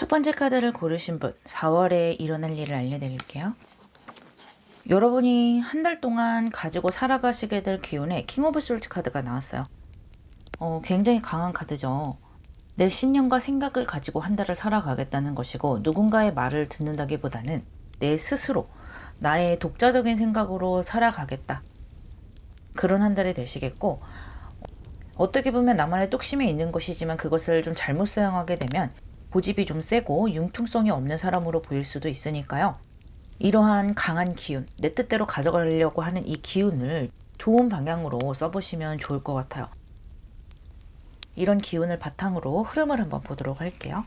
첫 번째 카드를 고르신 분, 4월에 일어날 일을 알려드릴게요. 여러분이 한 달 동안 가지고 살아가시게 될 기운에 킹 오브 솔트 카드가 나왔어요. 굉장히 강한 카드죠. 내 신념과 생각을 가지고 한 달을 살아가겠다는 것이고, 누군가의 말을 듣는다기보다는 내 스스로 나의 독자적인 생각으로 살아가겠다. 그런 한 달이 되시겠고, 어떻게 보면 나만의 뚝심이 있는 것이지만 그것을 좀 잘못 사용하게 되면 고집이 좀 세고 융통성이 없는 사람으로 보일 수도 있으니까요. 이러한 강한 기운, 내 뜻대로 가져가려고 하는 이 기운을 좋은 방향으로 써보시면 좋을 것 같아요. 이런 기운을 바탕으로 흐름을 한번 보도록 할게요.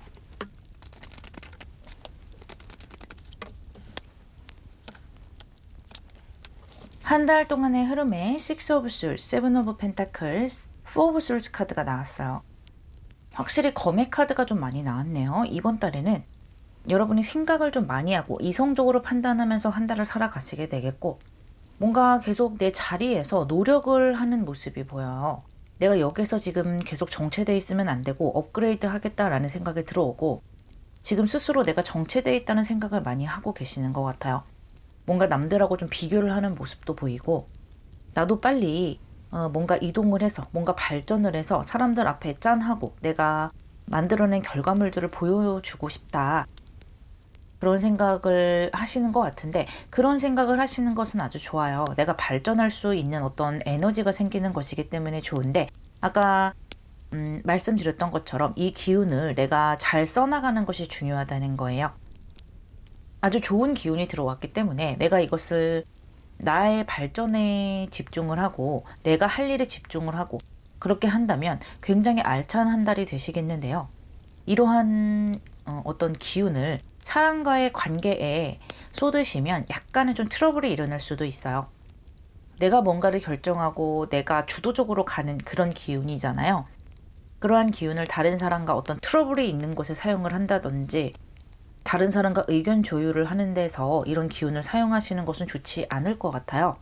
한 달 동안의 흐름에 6 of Swords, 7 of Pentacles, 4 of Swords 카드가 나왔어요. 확실히 검의 카드가 좀 많이 나왔네요. 이번 달에는 여러분이 생각을 좀 많이 하고 이성적으로 판단하면서 한 달을 살아가시게 되겠고, 뭔가 계속 내 자리에서 노력을 하는 모습이 보여요. 내가 여기서 지금 계속 정체되어 있으면 안 되고 업그레이드 하겠다라는 생각이 들어오고, 지금 스스로 내가 정체되어 있다는 생각을 많이 하고 계시는 것 같아요. 뭔가 남들하고 좀 비교를 하는 모습도 보이고, 나도 빨리 뭔가 이동을 해서 뭔가 발전을 해서 사람들 앞에 짠하고 내가 만들어낸 결과물들을 보여주고 싶다. 그런 생각을 하시는 것 같은데, 그런 생각을 하시는 것은 아주 좋아요. 내가 발전할 수 있는 어떤 에너지가 생기는 것이기 때문에 좋은데, 아까 말씀드렸던 것처럼 이 기운을 내가 잘 써나가는 것이 중요하다는 거예요. 아주 좋은 기운이 들어왔기 때문에 내가 이것을 나의 발전에 집중을 하고 내가 할 일에 집중을 하고 그렇게 한다면 굉장히 알찬 한 달이 되시겠는데요. 이러한 어떤 기운을 사람과의 관계에 쏟으시면 약간은 좀 트러블이 일어날 수도 있어요. 내가 뭔가를 결정하고 내가 주도적으로 가는 그런 기운이잖아요. 그러한 기운을 다른 사람과 어떤 트러블이 있는 곳에 사용을 한다든지, 다른 사람과 의견 조율을 하는 데서 이런 기운을 사용하시는 것은 좋지 않을 것 같아요.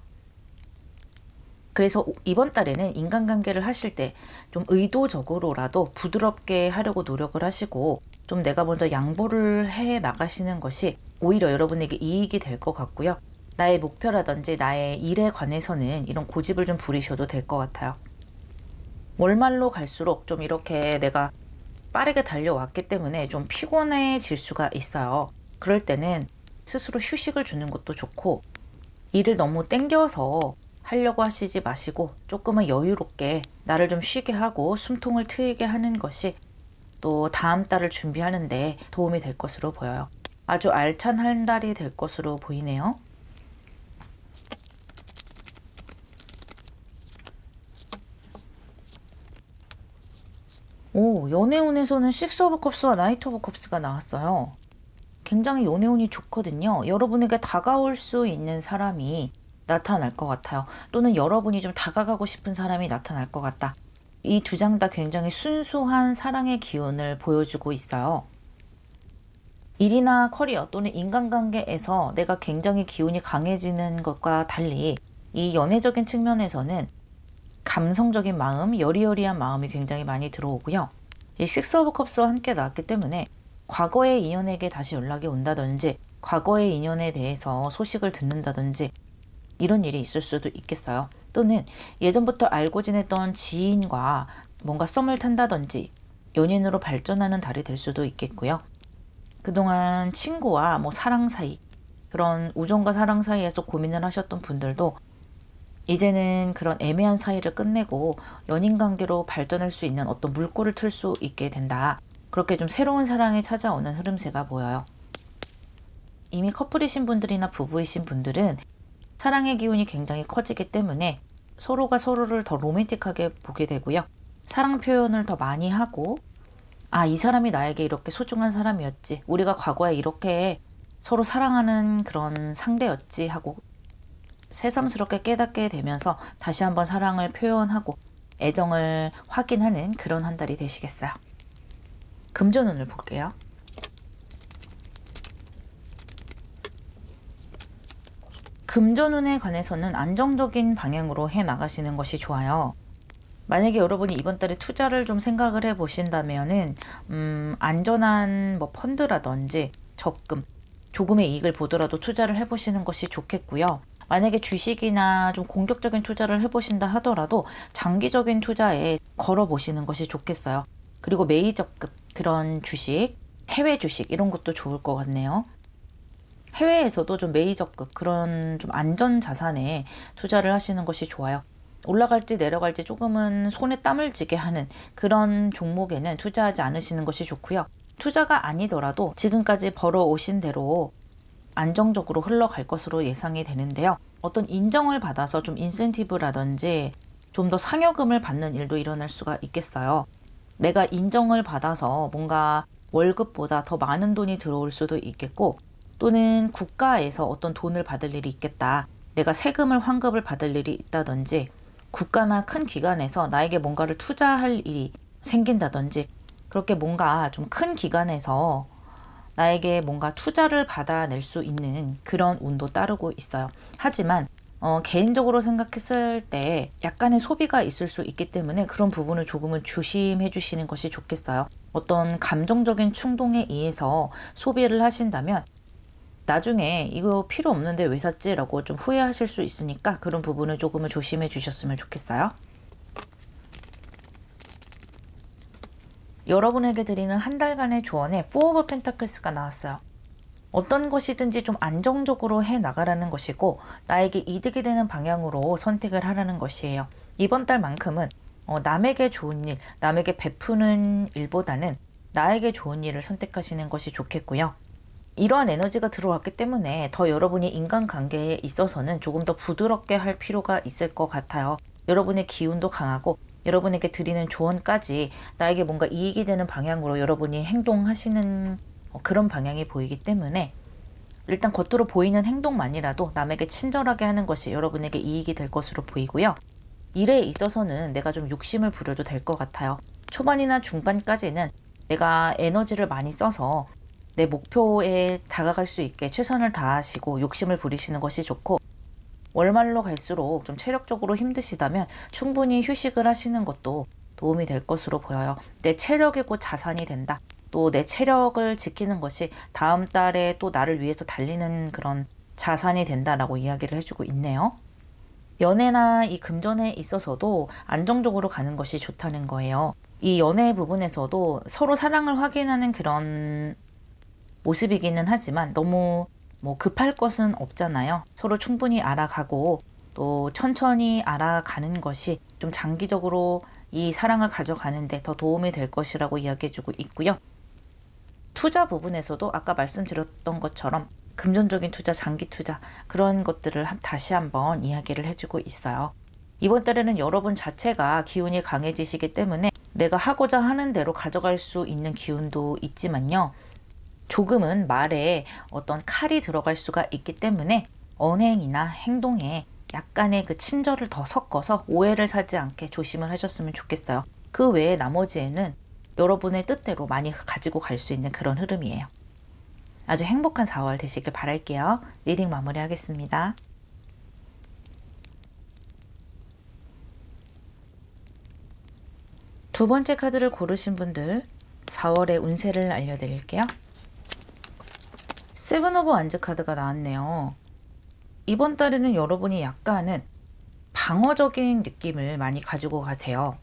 그래서 이번 달에는 인간관계를 하실 때 좀 의도적으로라도 부드럽게 하려고 노력을 하시고, 좀 내가 먼저 양보를 해 나가시는 것이 오히려 여러분에게 이익이 될 것 같고요. 나의 목표라든지 나의 일에 관해서는 이런 고집을 좀 부리셔도 될 것 같아요. 월말로 갈수록 좀 이렇게 내가 빠르게 달려왔기 때문에 좀 피곤해질 수가 있어요. 그럴 때는 스스로 휴식을 주는 것도 좋고, 일을 너무 땡겨서 하려고 하시지 마시고 조금은 여유롭게 나를 좀 쉬게 하고 숨통을 트이게 하는 것이 또 다음 달을 준비하는데 도움이 될 것으로 보여요. 아주 알찬 한 달이 될 것으로 보이네요. 연애운에서는 6 오브 컵스와 나이트 오브 컵스가 나왔어요. 굉장히 연애운이 좋거든요. 여러분에게 다가올 수 있는 사람이 나타날 것 같아요. 또는 여러분이 좀 다가가고 싶은 사람이 나타날 것 같다. 이 두 장 다 굉장히 순수한 사랑의 기운을 보여주고 있어요. 일이나 커리어 또는 인간관계에서 내가 굉장히 기운이 강해지는 것과 달리 이 연애적인 측면에서는 감성적인 마음, 여리여리한 마음이 굉장히 많이 들어오고요. 이 6 오브 컵스와 함께 나왔기 때문에 과거의 인연에게 다시 연락이 온다든지, 과거의 인연에 대해서 소식을 듣는다든지, 이런 일이 있을 수도 있겠어요. 또는 예전부터 알고 지냈던 지인과 뭔가 썸을 탄다든지 연인으로 발전하는 달이 될 수도 있겠고요. 그동안 친구와 사랑 사이, 그런 우정과 사랑 사이에서 고민을 하셨던 분들도 이제는 그런 애매한 사이를 끝내고 연인 관계로 발전할 수 있는 어떤 물꼬를 틀 수 있게 된다. 그렇게 좀 새로운 사랑이 찾아오는 흐름새가 보여요. 이미 커플이신 분들이나 부부이신 분들은 사랑의 기운이 굉장히 커지기 때문에 서로가 서로를 더 로맨틱하게 보게 되고요. 사랑 표현을 더 많이 하고, 이 사람이 나에게 이렇게 소중한 사람이었지, 우리가 과거에 이렇게 서로 사랑하는 그런 상대였지 하고 새삼스럽게 깨닫게 되면서 다시 한번 사랑을 표현하고 애정을 확인하는 그런 한 달이 되시겠어요. 금전운을 볼게요. 금전운에 관해서는 안정적인 방향으로 해 나가시는 것이 좋아요. 만약에 여러분이 이번 달에 투자를 좀 생각을 해 보신다면은 안전한 뭐 펀드라든지 적금, 조금의 이익을 보더라도 투자를 해 보시는 것이 좋겠고요. 만약에 주식이나 좀 공격적인 투자를 해 보신다 하더라도 장기적인 투자에 걸어 보시는 것이 좋겠어요. 그리고 메이저급 그런 주식, 해외 주식 이런 것도 좋을 것 같네요. 해외에서도 좀 메이저급 그런 좀 안전 자산에 투자를 하시는 것이 좋아요. 올라갈지 내려갈지 조금은 손에 땀을 쥐게 하는 그런 종목에는 투자하지 않으시는 것이 좋고요. 투자가 아니더라도 지금까지 벌어오신 대로 안정적으로 흘러갈 것으로 예상이 되는데요. 어떤 인정을 받아서 좀 인센티브라든지 좀 더 상여금을 받는 일도 일어날 수가 있겠어요. 내가 인정을 받아서 뭔가 월급보다 더 많은 돈이 들어올 수도 있겠고, 또는 국가에서 어떤 돈을 받을 일이 있겠다. 내가 세금을 환급을 받을 일이 있다든지, 국가나 큰 기관에서 나에게 뭔가를 투자할 일이 생긴다든지, 그렇게 뭔가 좀 큰 기관에서 나에게 뭔가 투자를 받아낼 수 있는 그런 운도 따르고 있어요. 하지만 개인적으로 생각했을 때 약간의 소비가 있을 수 있기 때문에 그런 부분을 조금은 조심해 주시는 것이 좋겠어요. 어떤 감정적인 충동에 의해서 소비를 하신다면 나중에 이거 필요 없는데 왜 샀지? 라고 좀 후회하실 수 있으니까 그런 부분을 조금은 조심해 주셨으면 좋겠어요. 여러분에게 드리는 한 달간의 조언에 4 오브 펜타클스가 나왔어요. 어떤 것이든지 좀 안정적으로 해 나가라는 것이고 나에게 이득이 되는 방향으로 선택을 하라는 것이에요. 이번 달만큼은 남에게 좋은 일, 남에게 베푸는 일보다는 나에게 좋은 일을 선택하시는 것이 좋겠고요. 이러한 에너지가 들어왔기 때문에 더 여러분이 인간관계에 있어서는 조금 더 부드럽게 할 필요가 있을 것 같아요. 여러분의 기운도 강하고 여러분에게 드리는 조언까지 나에게 뭔가 이익이 되는 방향으로 여러분이 행동하시는 그런 방향이 보이기 때문에 일단 겉으로 보이는 행동만이라도 남에게 친절하게 하는 것이 여러분에게 이익이 될 것으로 보이고요. 일에 있어서는 내가 좀 욕심을 부려도 될 것 같아요. 초반이나 중반까지는 내가 에너지를 많이 써서 내 목표에 다가갈 수 있게 최선을 다하시고 욕심을 부리시는 것이 좋고, 월말로 갈수록 좀 체력적으로 힘드시다면 충분히 휴식을 하시는 것도 도움이 될 것으로 보여요. 내 체력이 곧 자산이 된다. 또 내 체력을 지키는 것이 다음 달에 또 나를 위해서 달리는 그런 자산이 된다라고 이야기를 해주고 있네요. 연애나 이 금전에 있어서도 안정적으로 가는 것이 좋다는 거예요. 이 연애 부분에서도 서로 사랑을 확인하는 그런 모습이기는 하지만 너무 급할 것은 없잖아요. 서로 충분히 알아가고 또 천천히 알아가는 것이 좀 장기적으로 이 사랑을 가져가는데 더 도움이 될 것이라고 이야기해주고 있고요. 투자 부분에서도 아까 말씀드렸던 것처럼 금전적인 투자, 장기 투자 그런 것들을 다시 한번 이야기를 해주고 있어요. 이번 달에는 여러분 자체가 기운이 강해지시기 때문에 내가 하고자 하는 대로 가져갈 수 있는 기운도 있지만요. 조금은 말에 어떤 칼이 들어갈 수가 있기 때문에 언행이나 행동에 약간의 그 친절을 더 섞어서 오해를 사지 않게 조심을 하셨으면 좋겠어요. 그 외에 나머지에는 여러분의 뜻대로 많이 가지고 갈 수 있는 그런 흐름이에요. 아주 행복한 4월 되시길 바랄게요. 리딩 마무리하겠습니다. 두 번째 카드를 고르신 분들 4월의 운세를 알려드릴게요. 세븐 오브 완즈 카드가 나왔네요. 이번 달에는 여러분이 약간은 방어적인 느낌을 많이 가지고 가세요.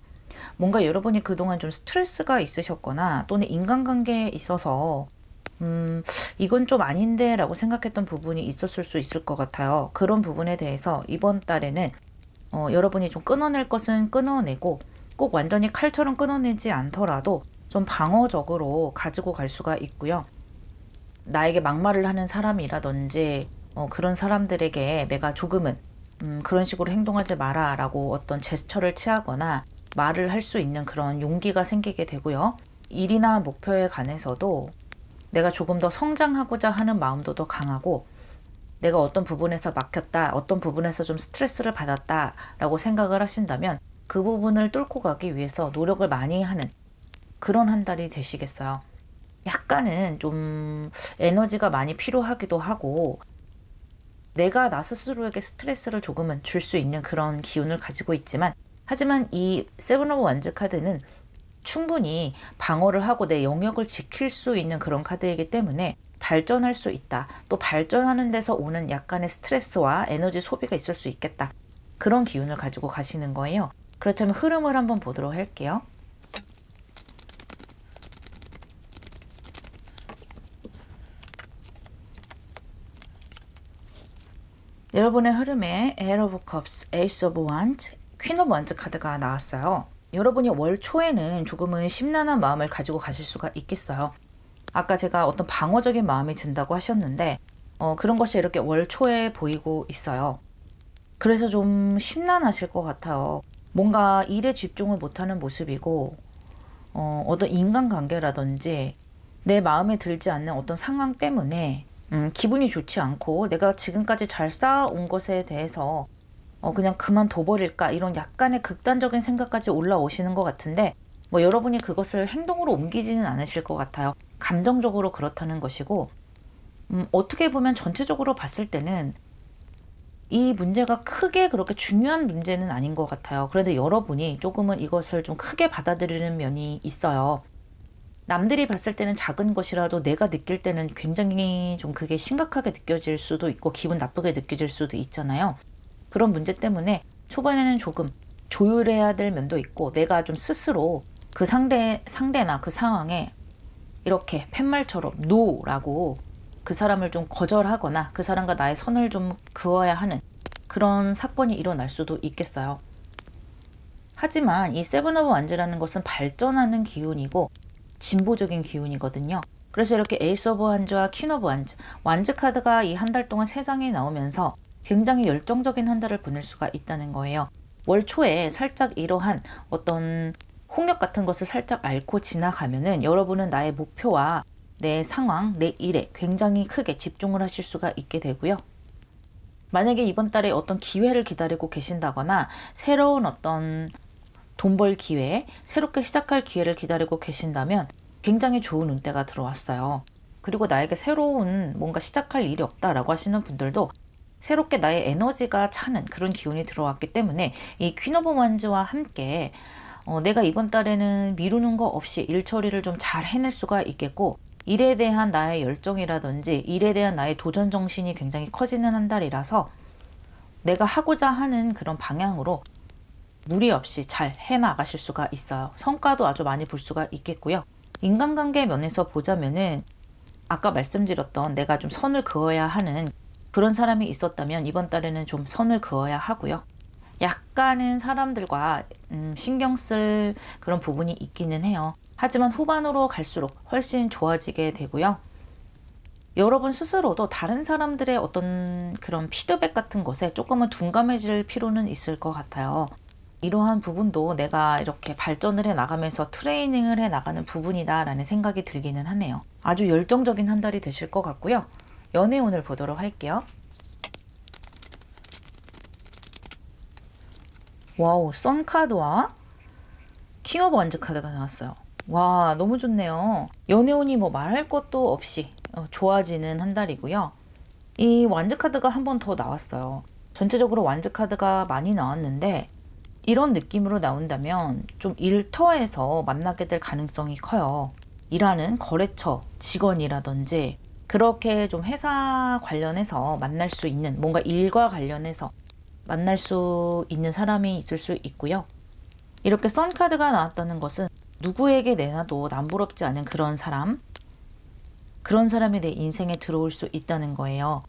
뭔가 여러분이 그동안 좀 스트레스가 있으셨거나 또는 인간관계에 있어서 이건 좀 아닌데 라고 생각했던 부분이 있었을 수 있을 것 같아요. 그런 부분에 대해서 이번 달에는 여러분이 좀 끊어낼 것은 끊어내고 꼭 완전히 칼처럼 끊어내지 않더라도 좀 방어적으로 가지고 갈 수가 있고요. 나에게 막말을 하는 사람이라든지 그런 사람들에게 내가 조금은 그런 식으로 행동하지 마라 라고 어떤 제스처를 취하거나 말을 할 수 있는 그런 용기가 생기게 되고요. 일이나 목표에 관해서도 내가 조금 더 성장하고자 하는 마음도 더 강하고, 내가 어떤 부분에서 막혔다, 어떤 부분에서 좀 스트레스를 받았다 라고 생각을 하신다면 그 부분을 뚫고 가기 위해서 노력을 많이 하는 그런 한 달이 되시겠어요. 약간은 좀 에너지가 많이 필요하기도 하고 내가 나 스스로에게 스트레스를 조금은 줄 수 있는 그런 기운을 가지고 있지만 하지만 이 세븐 오브 원즈 카드는 충분히 방어를 하고 내 영역을 지킬 수 있는 그런 카드이기 때문에 발전할 수 있다. 또 발전하는 데서 오는 약간의 스트레스와 에너지 소비가 있을 수 있겠다. 그런 기운을 가지고 가시는 거예요. 그렇다면 흐름을 한번 보도록 할게요. 여러분의 흐름에 에어 오브 컵스, 에이스 오브 완즈, 퀸 오브 완즈 카드가 나왔어요. 여러분이 월 초에는 조금은 심란한 마음을 가지고 가실 수가 있겠어요. 아까 제가 어떤 방어적인 마음이 든다고 하셨는데 그런 것이 이렇게 월 초에 보이고 있어요. 그래서 좀 심란하실 것 같아요. 뭔가 일에 집중을 못하는 모습이고 어떤 인간관계라든지 내 마음에 들지 않는 어떤 상황 때문에 기분이 좋지 않고 내가 지금까지 잘 쌓아온 것에 대해서 그냥 그만둬버릴까 이런 약간의 극단적인 생각까지 올라오시는 것 같은데 뭐 여러분이 그것을 행동으로 옮기지는 않으실 것 같아요. 감정적으로 그렇다는 것이고 어떻게 보면 전체적으로 봤을 때는 이 문제가 크게 그렇게 중요한 문제는 아닌 것 같아요. 그런데 여러분이 조금은 이것을 좀 크게 받아들이는 면이 있어요. 남들이 봤을 때는 작은 것이라도 내가 느낄 때는 굉장히 좀 그게 심각하게 느껴질 수도 있고 기분 나쁘게 느껴질 수도 있잖아요. 그런 문제 때문에 초반에는 조금 조율해야 될 면도 있고 내가 좀 스스로 그 상대나 그 상황에 이렇게 팻말처럼 노라고 그 사람을 좀 거절하거나 그 사람과 나의 선을 좀 그어야 하는 그런 사건이 일어날 수도 있겠어요. 하지만 이 세븐 오브 완즈라는 것은 발전하는 기운이고 진보적인 기운이거든요. 그래서 이렇게 에이스 오브 완즈와 퀸 오브 완즈, 완즈 카드가 이 한 달 동안 3장이 나오면서 굉장히 열정적인 한 달을 보낼 수가 있다는 거예요. 월 초에 살짝 이러한 어떤 홍역 같은 것을 살짝 앓고 지나가면은 여러분은 나의 목표와 내 상황, 내 일에 굉장히 크게 집중을 하실 수가 있게 되고요. 만약에 이번 달에 어떤 기회를 기다리고 계신다거나 새로운 어떤 돈 벌 기회, 새롭게 시작할 기회를 기다리고 계신다면 굉장히 좋은 운대가 들어왔어요. 그리고 나에게 새로운 뭔가 시작할 일이 없다라고 하시는 분들도 새롭게 나의 에너지가 차는 그런 기운이 들어왔기 때문에 이 퀸 오브 완즈와 함께 내가 이번 달에는 미루는 거 없이 일 처리를 좀 잘 해낼 수가 있겠고 일에 대한 나의 열정이라든지 일에 대한 나의 도전 정신이 굉장히 커지는 한 달이라서 내가 하고자 하는 그런 방향으로 무리 없이 잘 해나가실 수가 있어요. 성과도 아주 많이 볼 수가 있겠고요. 인간관계 면에서 보자면은 아까 말씀드렸던 내가 좀 선을 그어야 하는 그런 사람이 있었다면 이번 달에는 좀 선을 그어야 하고요. 약간은 사람들과 신경 쓸 그런 부분이 있기는 해요. 하지만 후반으로 갈수록 훨씬 좋아지게 되고요. 여러분 스스로도 다른 사람들의 어떤 그런 피드백 같은 것에 조금은 둔감해질 필요는 있을 것 같아요. 이러한 부분도 내가 이렇게 발전을 해 나가면서 트레이닝을 해 나가는 부분이다 라는 생각이 들기는 하네요. 아주 열정적인 한 달이 되실 것 같고요. 연애운을 보도록 할게요. 와우, 선 카드와 킹 오브 원즈 카드가 나왔어요. 와, 너무 좋네요. 연애운이 뭐 말할 것도 없이 좋아지는 한 달이고요. 이 완즈 카드가 한 번 더 나왔어요. 전체적으로 완즈 카드가 많이 나왔는데 이런 느낌으로 나온다면 좀 일터에서 만나게 될 가능성이 커요. 일하는 거래처 직원이라든지 그렇게 좀 회사 관련해서 만날 수 있는 뭔가 일과 관련해서 만날 수 있는 사람이 있을 수 있고요. 이렇게 선카드가 나왔다는 것은 누구에게 내놔도 남부럽지 않은 그런 사람이 내 인생에 들어올 수 있다는 거예요.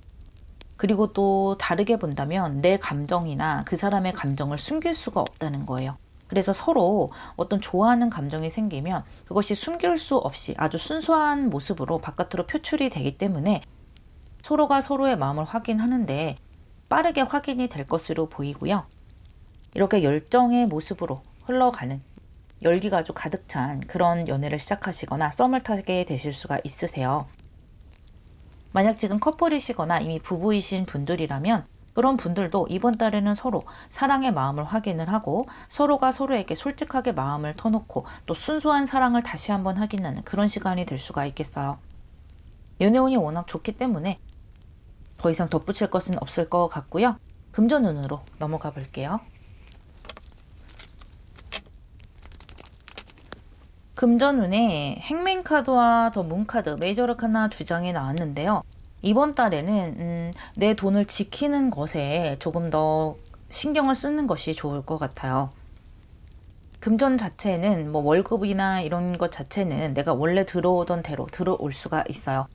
그리고 또 다르게 본다면 내 감정이나 그 사람의 감정을 숨길 수가 없다는 거예요. 그래서 서로 어떤 좋아하는 감정이 생기면 그것이 숨길 수 없이 아주 순수한 모습으로 바깥으로 표출이 되기 때문에 서로가 서로의 마음을 확인하는데 빠르게 확인이 될 것으로 보이고요. 이렇게 열정의 모습으로 흘러가는 열기가 아주 가득 찬 그런 연애를 시작하시거나 썸을 타게 되실 수가 있으세요. 만약 지금 커플이시거나 이미 부부이신 분들이라면 그런 분들도 이번 달에는 서로 사랑의 마음을 확인을 하고 서로가 서로에게 솔직하게 마음을 터놓고 또 순수한 사랑을 다시 한번 확인하는 그런 시간이 될 수가 있겠어요. 연애운이 워낙 좋기 때문에 더 이상 덧붙일 것은 없을 것 같고요. 금전운으로 넘어가 볼게요. 금전운에 행맨 카드와 더 문 카드, 메이저 아카나 두 장이 나왔는데요. 이번 달에는 내 돈을 지키는 것에 조금 더 신경을 쓰는 것이 좋을 것 같아요. 금전 자체는 뭐 월급이나 이런 것 자체는 내가 원래 들어오던 대로 들어올 수가 있어요.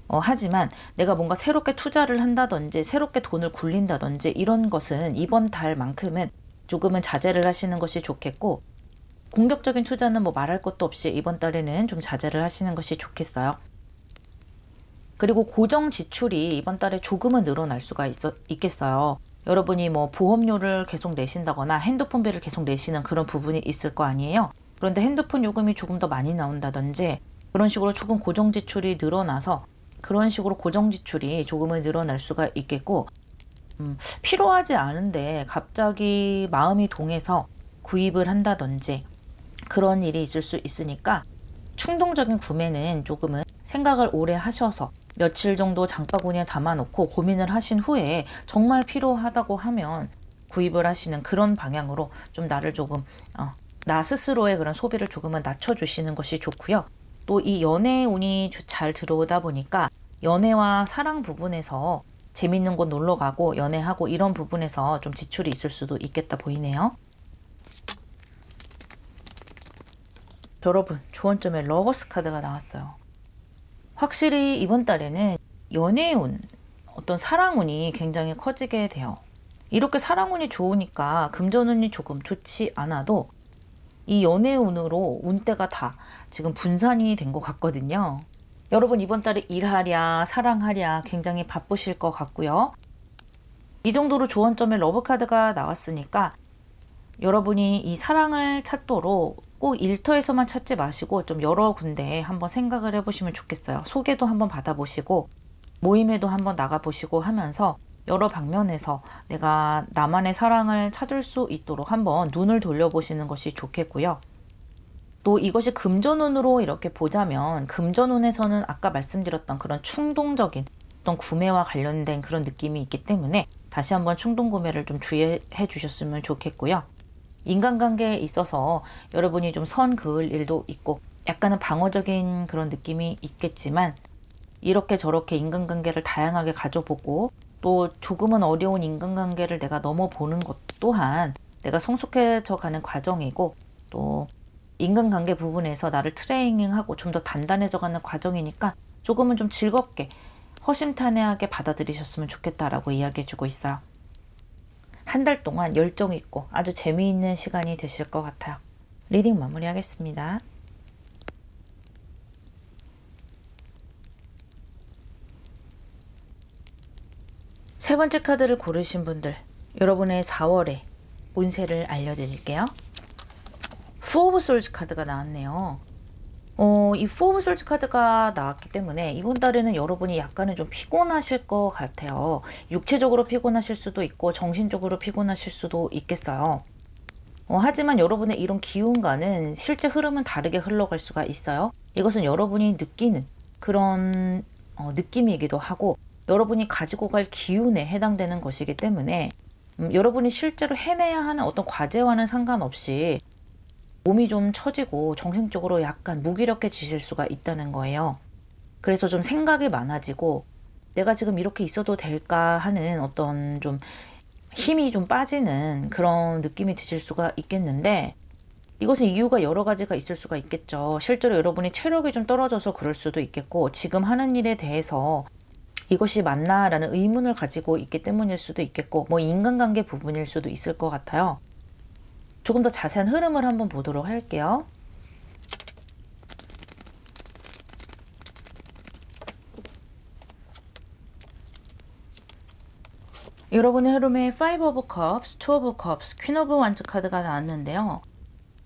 하지만 내가 뭔가 새롭게 투자를 한다든지 새롭게 돈을 굴린다든지 이런 것은 이번 달만큼은 조금은 자제를 하시는 것이 좋겠고, 공격적인 투자는 뭐 말할 것도 없이 이번 달에는 좀 자제를 하시는 것이 좋겠어요. 그리고 고정 지출이 이번 달에 조금은 늘어날 수가 있겠어요. 여러분이 뭐 보험료를 계속 내신다거나 핸드폰비를 계속 내시는 그런 부분이 있을 거 아니에요. 그런데 핸드폰 요금이 조금 더 많이 나온다든지 그런 식으로 조금 고정 지출이 늘어나서 그런 식으로 고정 지출이 조금은 늘어날 수가 있겠고, 필요하지 않은데 갑자기 마음이 동해서 구입을 한다든지 그런 일이 있을 수 있으니까 충동적인 구매는 조금은 생각을 오래 하셔서 며칠 정도 장바구니에 담아놓고 고민을 하신 후에 정말 필요하다고 하면 구입을 하시는 그런 방향으로 좀 나를 조금 나 스스로의 그런 소비를 조금은 낮춰주시는 것이 좋고요. 또 이 연애 운이 잘 들어오다 보니까 연애와 사랑 부분에서 재밌는 곳 놀러 가고 연애하고 이런 부분에서 좀 지출이 있을 수도 있겠다 보이네요. 여러분, 조언점에 러버스 카드가 나왔어요. 확실히 이번 달에는 연애운, 어떤 사랑운이 굉장히 커지게 돼요. 이렇게 사랑운이 좋으니까 금전운이 조금 좋지 않아도 이 연애운으로 운대가 다 지금 분산이 된 것 같거든요. 여러분, 이번 달에 일하랴 사랑하랴 굉장히 바쁘실 것 같고요. 이 정도로 조언점에 러브 카드가 나왔으니까 여러분이 이 사랑을 찾도록 꼭 일터에서만 찾지 마시고 좀 여러 군데에 한번 생각을 해보시면 좋겠어요. 소개도 한번 받아보시고 모임에도 한번 나가보시고 하면서 여러 방면에서 내가 나만의 사랑을 찾을 수 있도록 한번 눈을 돌려보시는 것이 좋겠고요. 또 이것이 금전운으로 이렇게 보자면 금전운에서는 아까 말씀드렸던 그런 충동적인 어떤 구매와 관련된 그런 느낌이 있기 때문에 다시 한번 충동 구매를 좀 주의해 주셨으면 좋겠고요. 인간관계에 있어서 여러분이 좀 선 그을 일도 있고 약간은 방어적인 그런 느낌이 있겠지만 이렇게 저렇게 인간관계를 다양하게 가져보고 또 조금은 어려운 인간관계를 내가 넘어보는 것 또한 내가 성숙해져 가는 과정이고 또 인간관계 부분에서 나를 트레이닝하고 좀 더 단단해져 가는 과정이니까 조금은 좀 즐겁게 허심탄회하게 받아들이셨으면 좋겠다라고 이야기해주고 있어요. 한 달 동안 열정 있고 아주 재미있는 시간이 되실 것 같아요. 리딩 마무리하겠습니다. 세 번째 카드를 고르신 분들, 여러분의 4월의 운세를 알려드릴게요. Four of Swords 카드가 나왔네요. 이 Four of Swords 카드가 나왔기 때문에 이번 달에는 여러분이 약간은 좀 피곤하실 것 같아요. 육체적으로 피곤하실 수도 있고 정신적으로 피곤하실 수도 있겠어요. 하지만 여러분의 이런 기운과는 실제 흐름은 다르게 흘러갈 수가 있어요. 이것은 여러분이 느끼는 그런 느낌이기도 하고 여러분이 가지고 갈 기운에 해당되는 것이기 때문에 여러분이 실제로 해내야 하는 어떤 과제와는 상관없이 몸이 좀 처지고 정신적으로 약간 무기력해지실 수가 있다는 거예요. 그래서 좀 생각이 많아지고 내가 지금 이렇게 있어도 될까 하는 어떤 좀 힘이 좀 빠지는 그런 느낌이 드실 수가 있겠는데 이것은 이유가 여러 가지가 있을 수가 있겠죠. 실제로 여러분이 체력이 좀 떨어져서 그럴 수도 있겠고 지금 하는 일에 대해서 이것이 맞나라는 의문을 가지고 있기 때문일 수도 있겠고 뭐 인간관계 부분일 수도 있을 것 같아요. 조금 더 자세한 흐름을 한번 보도록 할게요. 여러분의 흐름에 Five of Cups, Two of Cups, Queen of Wands 카드가 나왔는데요.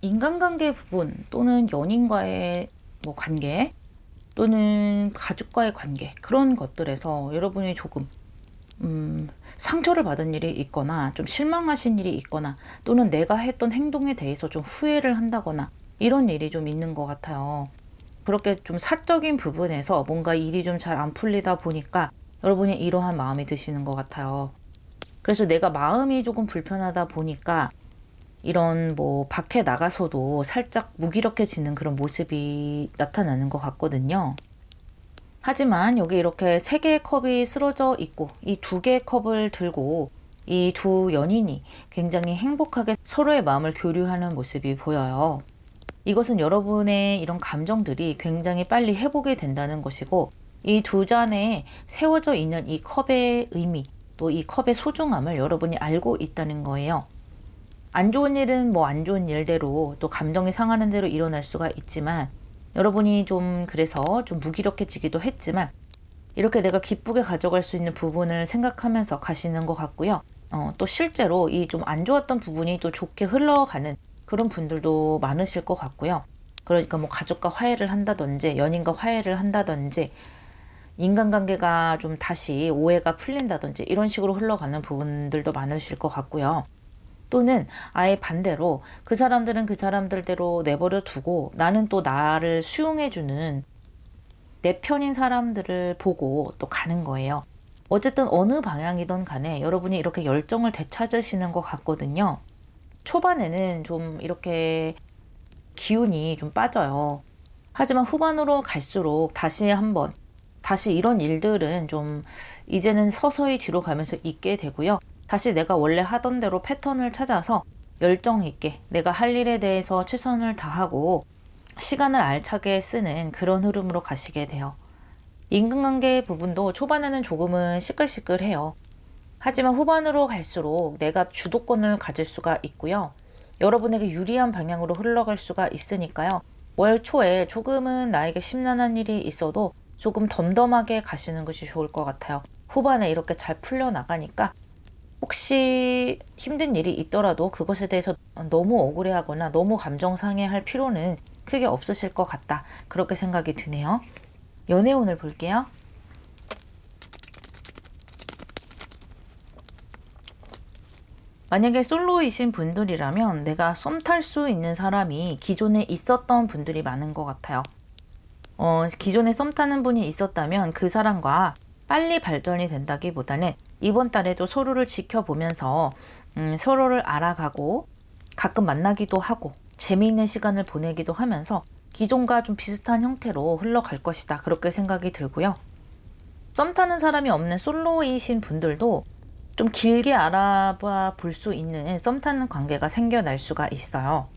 인간관계 부분 또는 연인과의 뭐 관계 또는 가족과의 관계 그런 것들에서 여러분이 조금 상처를 받은 일이 있거나 좀 실망하신 일이 있거나 또는 내가 했던 행동에 대해서 좀 후회를 한다거나 이런 일이 좀 있는 것 같아요. 그렇게 좀 사적인 부분에서 뭔가 일이 좀 잘 안 풀리다 보니까 여러분이 이러한 마음이 드시는 것 같아요. 그래서 내가 마음이 조금 불편하다 보니까 이런 뭐 밖에 나가서도 살짝 무기력해지는 그런 모습이 나타나는 것 같거든요. 하지만 여기 이렇게 3개의 컵이 쓰러져 있고 이 2개의 컵을 들고 이 두 연인이 굉장히 행복하게 서로의 마음을 교류하는 모습이 보여요. 이것은 여러분의 이런 감정들이 굉장히 빨리 회복이 된다는 것이고, 이 두 잔에 세워져 있는 이 컵의 의미, 또 이 컵의 소중함을 여러분이 알고 있다는 거예요. 안 좋은 일은 뭐 안 좋은 일대로, 또 감정이 상하는 대로 일어날 수가 있지만, 여러분이 좀 그래서 좀 무기력해지기도 했지만 이렇게 내가 기쁘게 가져갈 수 있는 부분을 생각하면서 가시는 것 같고요. 또 실제로 이 좀 안 좋았던 부분이 또 좋게 흘러가는 그런 분들도 많으실 것 같고요. 그러니까 뭐 가족과 화해를 한다든지 연인과 화해를 한다든지 인간관계가 좀 다시 오해가 풀린다든지 이런 식으로 흘러가는 부분들도 많으실 것 같고요. 또는 아예 반대로 그 사람들은 그 사람들대로 내버려 두고 나는 또 나를 수용해주는 내 편인 사람들을 보고 또 가는 거예요. 어쨌든 어느 방향이든 간에 여러분이 이렇게 열정을 되찾으시는 것 같거든요. 초반에는 좀 이렇게 기운이 좀 빠져요. 하지만 후반으로 갈수록 다시 이런 일들은 좀 이제는 서서히 뒤로 가면서 있게 되고요. 다시 내가 원래 하던 대로 패턴을 찾아서 열정 있게 내가 할 일에 대해서 최선을 다하고 시간을 알차게 쓰는 그런 흐름으로 가시게 돼요. 인간관계 부분도 초반에는 조금은 시끌시끌해요. 하지만 후반으로 갈수록 내가 주도권을 가질 수가 있고요. 여러분에게 유리한 방향으로 흘러갈 수가 있으니까요. 월 초에 조금은 나에게 심란한 일이 있어도 조금 덤덤하게 가시는 것이 좋을 것 같아요. 후반에 이렇게 잘 풀려나가니까 혹시 힘든 일이 있더라도 그것에 대해서 너무 억울해하거나 너무 감정 상해할 필요는 크게 없으실 것 같다. 그렇게 생각이 드네요. 연애운을 볼게요. 만약에 솔로이신 분들이라면 내가 썸 탈 수 있는 사람이 기존에 있었던 분들이 많은 것 같아요. 기존에 썸 타는 분이 있었다면 그 사람과 빨리 발전이 된다기보다는 이번 달에도 서로를 지켜보면서 서로를 알아가고 가끔 만나기도 하고 재미있는 시간을 보내기도 하면서 기존과 좀 비슷한 형태로 흘러갈 것이다. 그렇게 생각이 들고요. 썸 타는 사람이 없는 솔로이신 분들도 좀 길게 알아봐 볼 수 있는 썸 타는 관계가 생겨날 수가 있어요.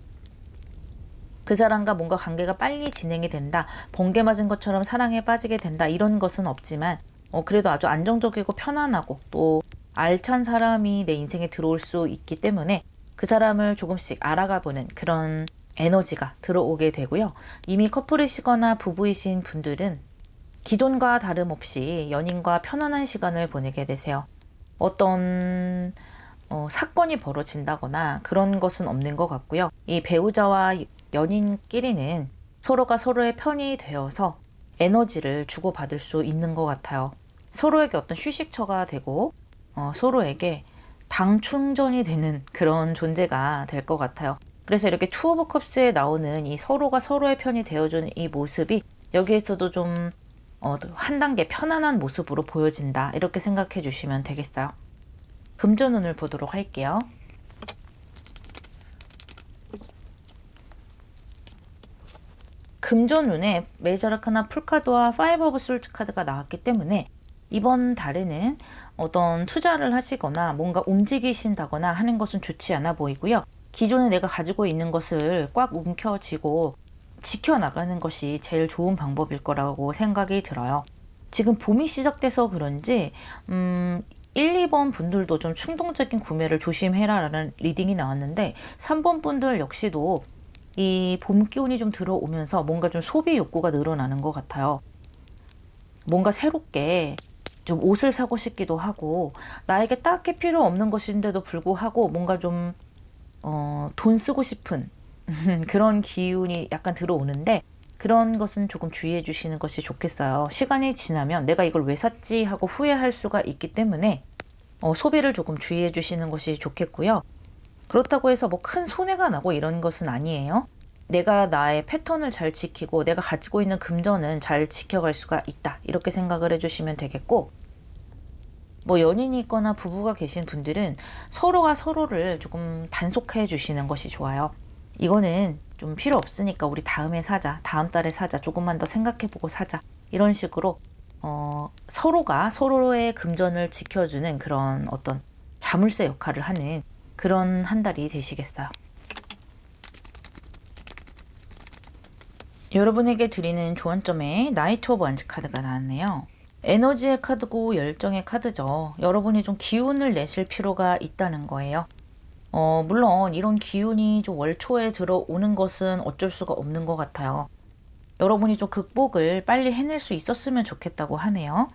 그 사람과 뭔가 관계가 빨리 진행이 된다, 번개 맞은 것처럼 사랑에 빠지게 된다 이런 것은 없지만 그래도 아주 안정적이고 편안하고 또 알찬 사람이 내 인생에 들어올 수 있기 때문에 그 사람을 조금씩 알아가보는 그런 에너지가 들어오게 되고요. 이미 커플이시거나 부부이신 분들은 기존과 다름없이 연인과 편안한 시간을 보내게 되세요. 어떤 사건이 벌어진다거나 그런 것은 없는 것 같고요. 이 배우자와 연인끼리는 서로가 서로의 편이 되어서 에너지를 주고받을 수 있는 것 같아요. 서로에게 어떤 휴식처가 되고 서로에게 당 충전이 되는 그런 존재가 될 것 같아요. 그래서 이렇게 투 오브 컵스에 나오는 이 서로가 서로의 편이 되어주는 이 모습이 여기에서도 좀 한 단계 편안한 모습으로 보여진다. 이렇게 생각해 주시면 되겠어요. 금전운을 보도록 할게요. 금전운에 메이저아르카나 풀카드와 파이브 오브 솔츠 카드가 나왔기 때문에 이번 달에는 어떤 투자를 하시거나 뭔가 움직이신다거나 하는 것은 좋지 않아 보이고요. 기존에 내가 가지고 있는 것을 꽉 움켜쥐고 지켜나가는 것이 제일 좋은 방법일 거라고 생각이 들어요. 지금 봄이 시작돼서 그런지 1, 2번 분들도 좀 충동적인 구매를 조심해라 라는 리딩이 나왔는데 3번 분들 역시도 이 봄 기운이 좀 들어오면서 뭔가 좀 소비 욕구가 늘어나는 것 같아요. 뭔가 새롭게 좀 옷을 사고 싶기도 하고 나에게 딱히 필요 없는 것인데도 불구하고 뭔가 좀 돈 쓰고 싶은 그런 기운이 약간 들어오는데 그런 것은 조금 주의해 주시는 것이 좋겠어요. 시간이 지나면 내가 이걸 왜 샀지 하고 후회할 수가 있기 때문에 소비를 조금 주의해 주시는 것이 좋겠고요. 그렇다고 해서 뭐 큰 손해가 나고 이런 것은 아니에요. 내가 나의 패턴을 잘 지키고 내가 가지고 있는 금전은 잘 지켜갈 수가 있다. 이렇게 생각을 해주시면 되겠고 뭐 연인이 있거나 부부가 계신 분들은 서로가 서로를 조금 단속해 주시는 것이 좋아요. 이거는 좀 필요 없으니까 우리 다음에 사자, 다음 달에 사자, 조금만 더 생각해보고 사자, 이런 식으로 서로가 서로의 금전을 지켜주는 그런 어떤 자물쇠 역할을 하는 그런 한 달이 되시겠어요. 여러분에게 드리는 조언점에 나이트 오브 원즈 카드가 나왔네요. 에너지의 카드고 열정의 카드죠. 여러분이 좀 기운을 내실 필요가 있다는 거예요. 물론 이런 기운이 좀 월초에 들어오는 것은 어쩔 수가 없는 것 같아요. 여러분이 좀 극복을 빨리 해낼 수 있었으면 좋겠다고 하네요.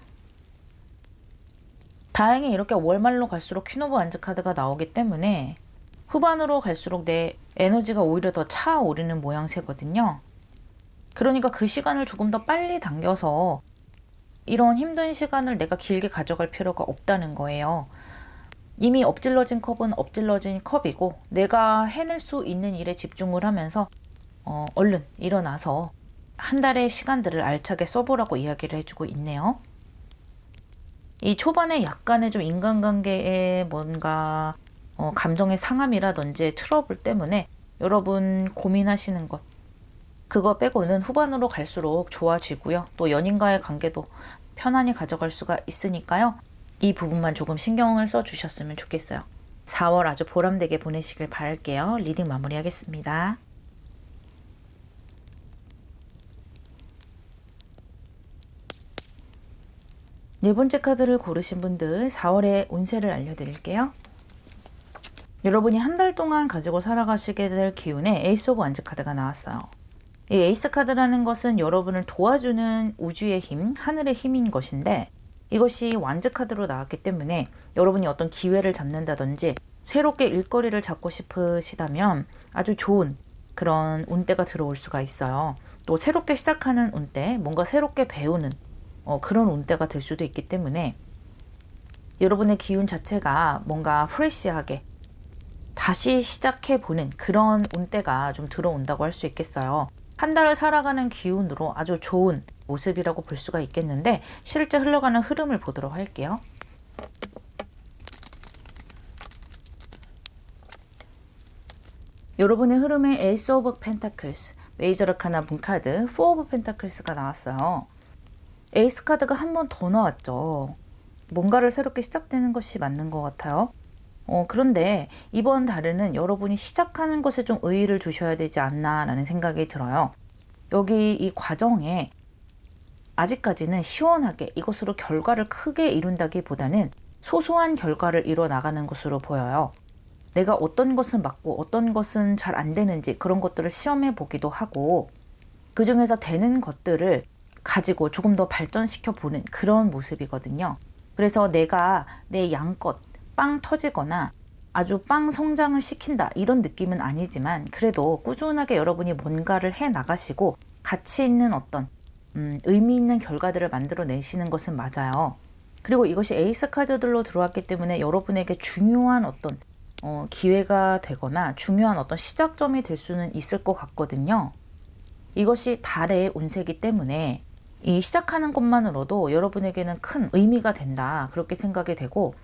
다행히 이렇게 월말로 갈수록 퀸 오브 원즈 카드가 나오기 때문에 후반으로 갈수록 내 에너지가 오히려 더 차오르는 모양새거든요. 그러니까 그 시간을 조금 더 빨리 당겨서 이런 힘든 시간을 내가 길게 가져갈 필요가 없다는 거예요. 이미 엎질러진 컵은 엎질러진 컵이고 내가 해낼 수 있는 일에 집중을 하면서 얼른 일어나서 한 달의 시간들을 알차게 써보라고 이야기를 해주고 있네요. 이 초반에 약간의 좀 인간관계에 뭔가 감정의 상함이라든지 트러블 때문에 여러분 고민하시는 것, 그거 빼고는 후반으로 갈수록 좋아지고요. 또 연인과의 관계도 편안히 가져갈 수가 있으니까요. 이 부분만 조금 신경을 써주셨으면 좋겠어요. 4월 아주 보람되게 보내시길 바랄게요. 리딩 마무리하겠습니다. 네 번째 카드를 고르신 분들 4월의 운세를 알려드릴게요. 여러분이 한 달 동안 가지고 살아가시게 될 기운에 에이스 오브 원즈 카드가 나왔어요. 이 에이스 카드라는 것은 여러분을 도와주는 우주의 힘, 하늘의 힘인 것인데 이것이 완즈 카드로 나왔기 때문에 여러분이 어떤 기회를 잡는다든지 새롭게 일거리를 잡고 싶으시다면 아주 좋은 그런 운대가 들어올 수가 있어요. 또 새롭게 시작하는 운대, 뭔가 새롭게 배우는 그런 운대가 될 수도 있기 때문에 여러분의 기운 자체가 뭔가 프레시하게 다시 시작해보는 그런 운대가 좀 들어온다고 할 수 있겠어요. 한 달을 살아가는 기운으로 아주 좋은 모습이라고 볼 수가 있겠는데 실제 흘러가는 흐름을 보도록 할게요. 여러분의 흐름에 에이스 오브 펜타클스, 메이저 아카나 문카드, 4 오브 펜타클스가 나왔어요. 에이스 카드가 한 번 더 나왔죠. 뭔가를 새롭게 시작되는 것이 맞는 것 같아요. 그런데 이번 달에는 여러분이 시작하는 것에 좀 의의를 두셔야 되지 않나라는 생각이 들어요. 여기 이 과정에 아직까지는 시원하게 이것으로 결과를 크게 이룬다기보다는 소소한 결과를 이뤄 나가는 것으로 보여요. 내가 어떤 것은 맞고 어떤 것은 잘 안 되는지 그런 것들을 시험해 보기도 하고 그 중에서 되는 것들을 가지고 조금 더 발전시켜 보는 그런 모습이거든요. 그래서 내가 내 양껏 빵 터지거나 아주 빵 성장을 시킨다 이런 느낌은 아니지만 그래도 꾸준하게 여러분이 뭔가를 해 나가시고 가치 있는 어떤 의미 있는 결과들을 만들어 내시는 것은 맞아요. 그리고 이것이 에이스 카드들로 들어왔기 때문에 여러분에게 중요한 어떤 기회가 되거나 중요한 어떤 시작점이 될 수는 있을 것 같거든요. 이것이 달의 운세이기 때문에 이 시작하는 것만으로도 여러분에게는 큰 의미가 된다 그렇게 생각이 되고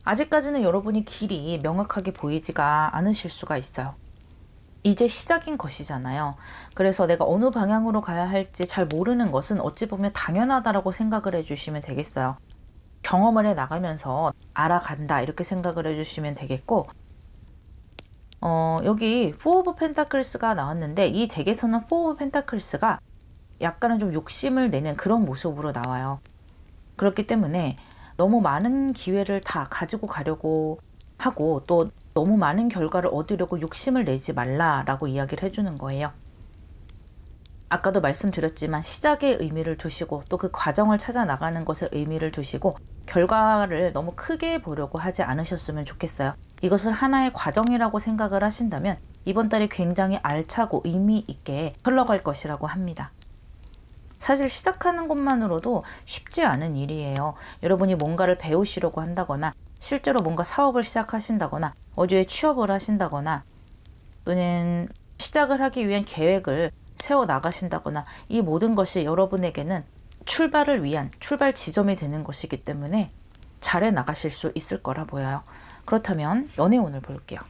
아직까지는 여러분이 길이 명확하게 보이지가 않으실 수가 있어요. 이제 시작인 것이잖아요. 그래서 내가 어느 방향으로 가야 할지 잘 모르는 것은 어찌 보면 당연하다라고 생각을 해주시면 되겠어요. 경험을 해 나가면서 알아간다 이렇게 생각을 해주시면 되겠고 여기 4 오브 펜타클스가 나왔는데 이 덱에서는 4 오브 펜타클스가 약간은 좀 욕심을 내는 그런 모습으로 나와요. 그렇기 때문에 너무 많은 기회를 다 가지고 가려고 하고 또 너무 많은 결과를 얻으려고 욕심을 내지 말라라고 이야기를 해주는 거예요. 아까도 말씀드렸지만 시작에 의미를 두시고 또 그 과정을 찾아 나가는 것에 의미를 두시고 결과를 너무 크게 보려고 하지 않으셨으면 좋겠어요. 이것을 하나의 과정이라고 생각을 하신다면 이번 달이 굉장히 알차고 의미 있게 흘러갈 것이라고 합니다. 사실 시작하는 것만으로도 쉽지 않은 일이에요. 여러분이 뭔가를 배우시려고 한다거나 실제로 뭔가 사업을 시작하신다거나 어디에 취업을 하신다거나 또는 시작을 하기 위한 계획을 세워 나가신다거나 이 모든 것이 여러분에게는 출발을 위한 출발 지점이 되는 것이기 때문에 잘해 나가실 수 있을 거라 보여요. 그렇다면 연애운을 볼게요.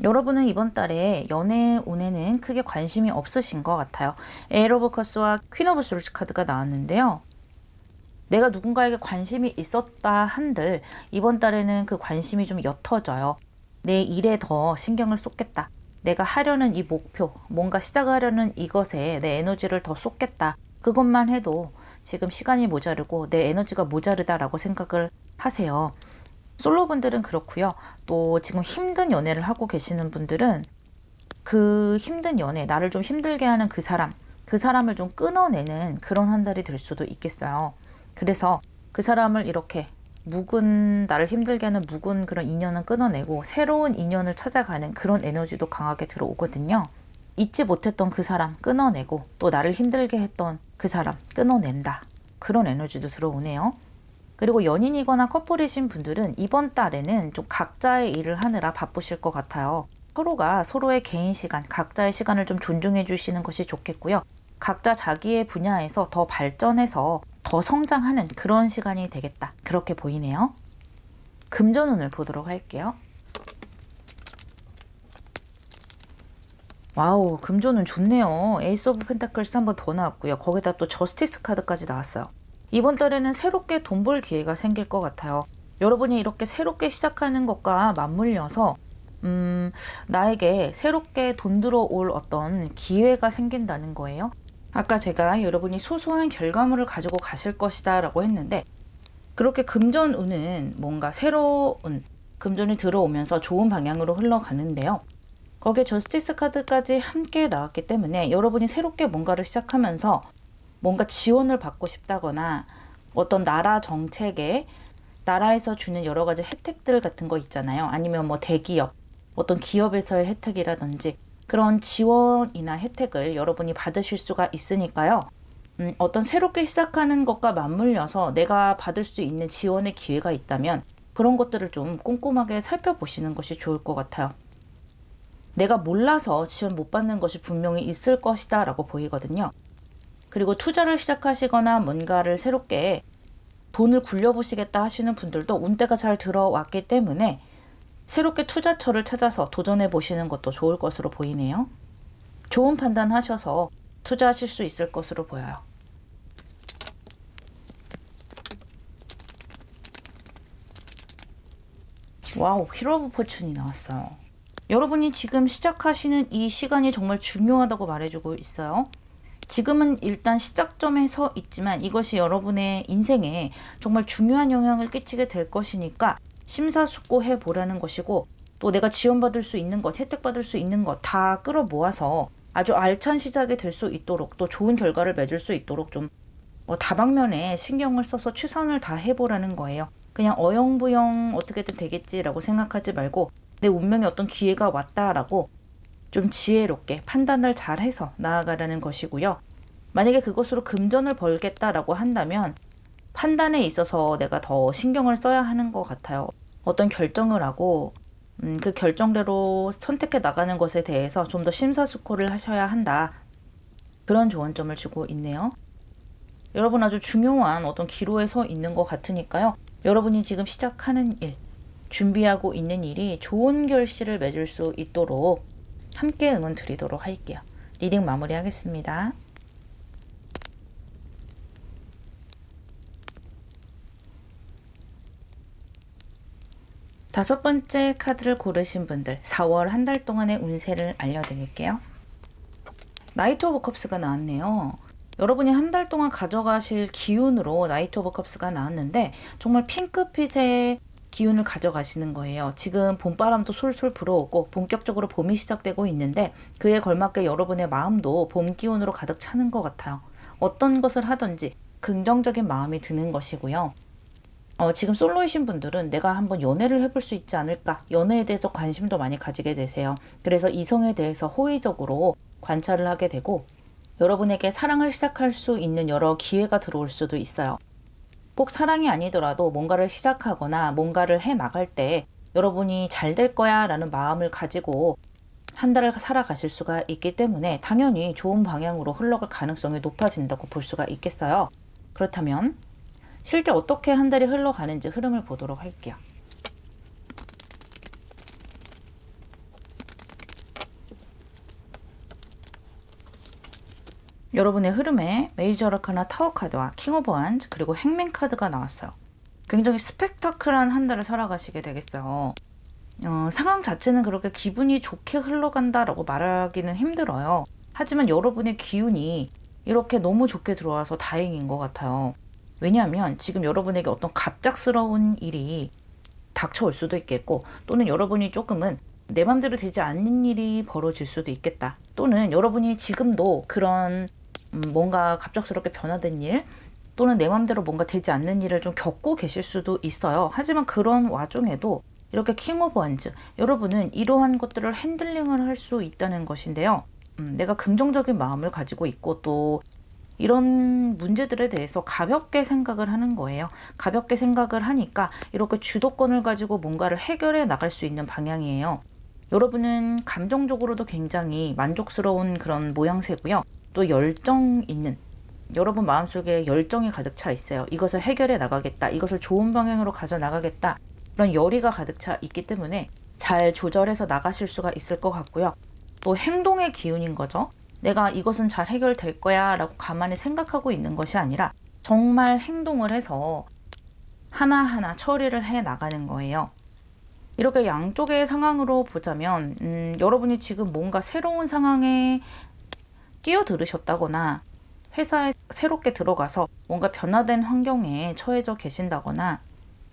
여러분은 이번 달에 연애운에는 크게 관심이 없으신 것 같아요. 에일 오브 컵스와 퀸 오브 솔즈 카드가 나왔는데요. 내가 누군가에게 관심이 있었다 한들 이번 달에는 그 관심이 좀 옅어져요. 내 일에 더 신경을 쏟겠다. 내가 하려는 이 목표, 뭔가 시작하려는 이것에 내 에너지를 더 쏟겠다. 그것만 해도 지금 시간이 모자르고 내 에너지가 모자르다라고 생각을 하세요. 솔로분들은 그렇고요. 또 지금 힘든 연애를 하고 계시는 분들은 그 힘든 연애, 나를 좀 힘들게 하는 그 사람을 좀 끊어내는 그런 한 달이 될 수도 있겠어요. 그래서 그 사람을 이렇게 나를 힘들게 하는 묵은 그런 인연은 끊어내고 새로운 인연을 찾아가는 그런 에너지도 강하게 들어오거든요. 잊지 못했던 그 사람 끊어내고 또 나를 힘들게 했던 그 사람 끊어낸다. 그런 에너지도 들어오네요. 그리고 연인이거나 커플이신 분들은 이번 달에는 좀 각자의 일을 하느라 바쁘실 것 같아요. 서로가 서로의 개인 시간, 각자의 시간을 좀 존중해 주시는 것이 좋겠고요. 각자 자기의 분야에서 더 발전해서 더 성장하는 그런 시간이 되겠다. 그렇게 보이네요. 금전운을 보도록 할게요. 와우, 금전운 좋네요. 에이스 오브 펜타클스 한 번 더 나왔고요. 거기다 또 저스티스 카드까지 나왔어요. 이번 달에는 새롭게 돈 벌 기회가 생길 것 같아요. 여러분이 이렇게 새롭게 시작하는 것과 맞물려서 나에게 새롭게 돈 들어올 어떤 기회가 생긴다는 거예요. 아까 제가 여러분이 소소한 결과물을 가지고 가실 것이다 라고 했는데 그렇게 금전운은 뭔가 새로운 금전이 들어오면서 좋은 방향으로 흘러가는데요. 거기에 저스티스 카드까지 함께 나왔기 때문에 여러분이 새롭게 뭔가를 시작하면서 뭔가 지원을 받고 싶다거나 어떤 나라 정책에 나라에서 주는 여러 가지 혜택들 같은 거 있잖아요. 아니면 뭐 대기업, 어떤 기업에서의 혜택이라든지 그런 지원이나 혜택을 여러분이 받으실 수가 있으니까요. 어떤 새롭게 시작하는 것과 맞물려서 내가 받을 수 있는 지원의 기회가 있다면 그런 것들을 좀 꼼꼼하게 살펴보시는 것이 좋을 것 같아요. 내가 몰라서 지원 못 받는 것이 분명히 있을 것이다 라고 보이거든요. 그리고 투자를 시작하시거나 뭔가를 새롭게 돈을 굴려보시겠다 하시는 분들도 운대가 잘 들어왔기 때문에 새롭게 투자처를 찾아서 도전해 보시는 것도 좋을 것으로 보이네요. 좋은 판단하셔서 투자하실 수 있을 것으로 보여요. 와우, 히로 오브 포춘이 나왔어요. 여러분이 지금 시작하시는 이 시간이 정말 중요하다고 말해주고 있어요. 지금은 일단 시작점에 서 있지만 이것이 여러분의 인생에 정말 중요한 영향을 끼치게 될 것이니까 심사숙고해 보라는 것이고 또 내가 지원받을 수 있는 것, 혜택받을 수 있는 것 다 끌어모아서 아주 알찬 시작이 될 수 있도록 또 좋은 결과를 맺을 수 있도록 좀 다방면에 신경을 써서 최선을 다해보라는 거예요. 그냥 어영부영 어떻게든 되겠지라고 생각하지 말고 내 운명에 어떤 기회가 왔다라고 좀 지혜롭게 판단을 잘해서 나아가라는 것이고요. 만약에 그것으로 금전을 벌겠다라고 한다면 판단에 있어서 내가 더 신경을 써야 하는 것 같아요. 어떤 결정을 하고 그 결정대로 선택해 나가는 것에 대해서 좀 더 심사숙고를 하셔야 한다. 그런 조언점을 주고 있네요. 여러분 아주 중요한 어떤 기로에 서 있는 것 같으니까요. 여러분이 지금 시작하는 일, 준비하고 있는 일이 좋은 결실을 맺을 수 있도록 함께 응원 드리도록 할게요. 리딩 마무리하겠습니다. 다섯 번째 카드를 고르신 분들 4월 한 달 동안의 운세를 알려드릴게요. 나이트 오브 컵스가 나왔네요. 여러분이 한 달 동안 가져가실 기운으로 나이트 오브 컵스가 나왔는데 정말 핑크빛의 기운을 가져가시는 거예요. 지금 봄바람도 솔솔 불어오고 본격적으로 봄이 시작되고 있는데 그에 걸맞게 여러분의 마음도 봄 기운으로 가득 차는 것 같아요. 어떤 것을 하든지 긍정적인 마음이 드는 것이고요. 지금 솔로이신 분들은 내가 한번 연애를 해볼 수 있지 않을까, 연애에 대해서 관심도 많이 가지게 되세요. 그래서 이성에 대해서 호의적으로 관찰을 하게 되고 여러분에게 사랑을 시작할 수 있는 여러 기회가 들어올 수도 있어요. 꼭 사랑이 아니더라도 뭔가를 시작하거나 뭔가를 해 나갈 때 여러분이 잘 될 거야 라는 마음을 가지고 한 달을 살아가실 수가 있기 때문에 당연히 좋은 방향으로 흘러갈 가능성이 높아진다고 볼 수가 있겠어요. 그렇다면 실제 어떻게 한 달이 흘러가는지 흐름을 보도록 할게요. 여러분의 흐름에 메이저 아르카나 타워 카드와 킹 오브 완즈 그리고 행맨 카드가 나왔어요. 굉장히 스펙타클한 한 달을 살아가시게 되겠어요. 상황 자체는 그렇게 기분이 좋게 흘러간다라고 말하기는 힘들어요. 하지만 여러분의 기운이 이렇게 너무 좋게 들어와서 다행인 것 같아요. 왜냐하면 지금 여러분에게 어떤 갑작스러운 일이 닥쳐올 수도 있겠고, 또는 여러분이 조금은 내 맘대로 되지 않는 일이 벌어질 수도 있겠다. 또는 여러분이 지금도 그런 뭔가 갑작스럽게 변화된 일, 또는 내 맘대로 뭔가 되지 않는 일을 좀 겪고 계실 수도 있어요. 하지만 그런 와중에도 이렇게 킹 오브 완즈, 여러분은 이러한 것들을 핸들링을 할 수 있다는 것인데요. 내가 긍정적인 마음을 가지고 있고 또 이런 문제들에 대해서 가볍게 생각을 하는 거예요. 가볍게 생각을 하니까 이렇게 주도권을 가지고 뭔가를 해결해 나갈 수 있는 방향이에요. 여러분은 감정적으로도 굉장히 만족스러운 그런 모양새고요. 또 열정 있는, 여러분 마음속에 열정이 가득 차 있어요. 이것을 해결해 나가겠다. 이것을 좋은 방향으로 가져 나가겠다. 그런 열의가 가득 차 있기 때문에 잘 조절해서 나가실 수가 있을 것 같고요. 또 행동의 기운인 거죠. 내가 이것은 잘 해결될 거야 라고 가만히 생각하고 있는 것이 아니라 정말 행동을 해서 하나하나 처리를 해 나가는 거예요. 이렇게 양쪽의 상황으로 보자면 여러분이 지금 뭔가 새로운 상황에 끼어들으셨다거나 회사에 새롭게 들어가서 뭔가 변화된 환경에 처해져 계신다거나,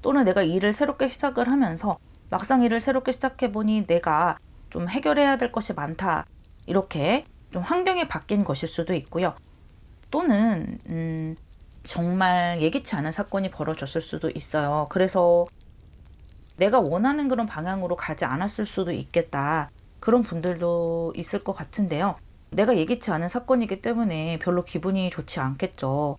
또는 내가 일을 새롭게 시작을 하면서 막상 일을 새롭게 시작해보니 내가 좀 해결해야 될 것이 많다, 이렇게 좀 환경이 바뀐 것일 수도 있고요. 또는 정말 예기치 않은 사건이 벌어졌을 수도 있어요. 그래서 내가 원하는 그런 방향으로 가지 않았을 수도 있겠다. 그런 분들도 있을 것 같은데요. 내가 예기치 않은 사건이기 때문에 별로 기분이 좋지 않겠죠.